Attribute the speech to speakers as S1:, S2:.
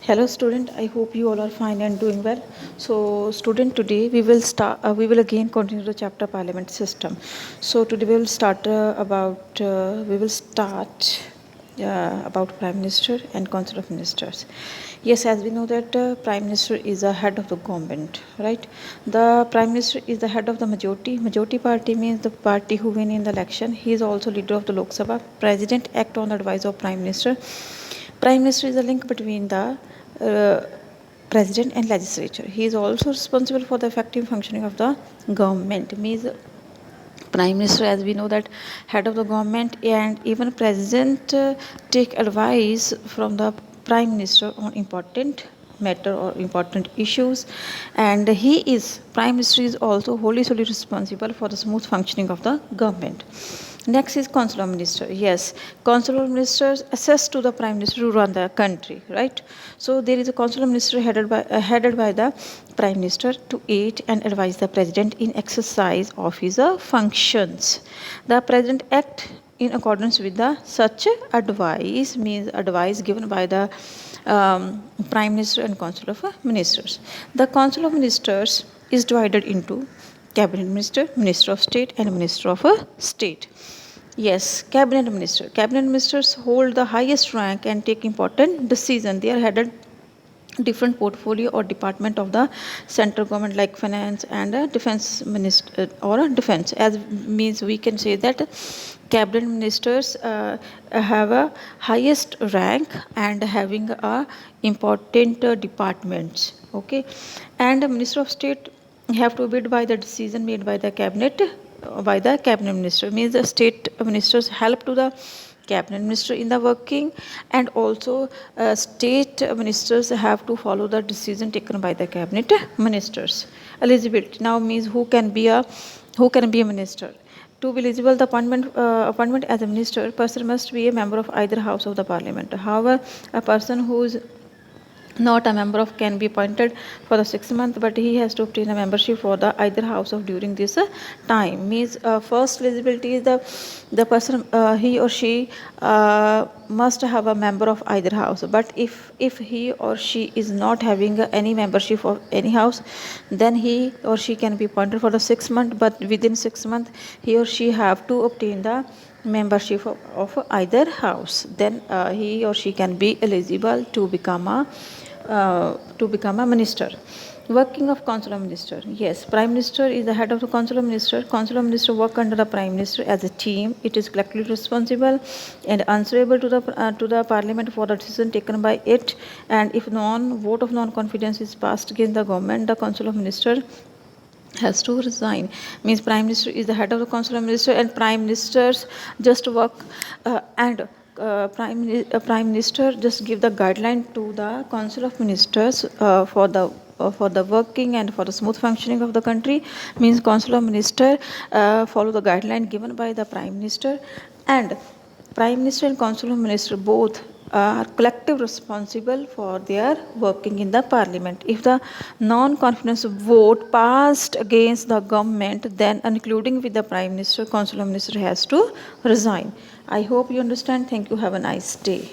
S1: Hello student, I hope you all are fine and doing well. So student, today we will start we will again continue the chapter parliament system. So today we will start about prime minister and council of ministers. Yes, as we know that prime minister is the head of the government, right? The prime minister is the head of the majority party means the party who win in the election. He is also leader of the Lok Sabha. President act on the advice of prime minister. Prime minister is the link between the uh, president and legislature. He is also responsible for the effective functioning of the government. Means prime minister, as we know, that head of the government, and even president take advice from the prime minister on important matter or important issues, and he is prime minister is also wholly solely responsible for the smooth functioning of the government. Next is council of minister. Yes, council of ministers assess to the prime minister to run the country, right? So there is a council of minister headed by the prime minister to aid and advise the president in exercise of his functions. The president act in accordance with the such advice, means advice given by the prime minister and council of ministers. The council of ministers is divided into cabinet minister, minister of state, and minister of state. Yes, cabinet minister. Cabinet ministers hold the highest rank and take important decision. They are headed different portfolio or department of the central government, like finance and defense minister or defense. As means we can say that cabinet ministers have a highest rank and having a important departments. Okay, and the minister of state have to abide by the decision made by the cabinet minister. Means the state ministers help to the cabinet minister in the working, and also state ministers have to follow the decision taken by the cabinet ministers. Eligibility now means who can be a minister. To be eligible the appointment as a minister, person must be a member of either house of the parliament. However, a person who is not a member of can be appointed for the 6 months, but he has to obtain a membership for the either house of during this time. Means first eligibility is the person, he or she must have a member of either house. But if he or she is not having any membership of any house, then he or she can be appointed for the 6 months, but within 6 months he or she have to obtain the membership of either house. Then he or she can be eligible to become a minister. Working of council of minister. Yes, prime minister is the head of the council of minister. Council of minister work under the prime minister as a team. It is collectively responsible and answerable to the parliament for the decision taken by it. And if vote of non-confidence is passed against the government, the council of minister has to resign. Means prime minister is the head of the council of minister, and prime ministers just work and prime minister just give the guideline to the council of ministers for the working and for the smooth functioning of the country. Means council of minister follow the guideline given by the prime minister, and prime minister and council of minister both are collective responsible for their working in the parliament. If the non-confidence vote passed against the government, then including with the prime minister, council of minister has to resign. I hope you understand. Thank you. Have a nice day.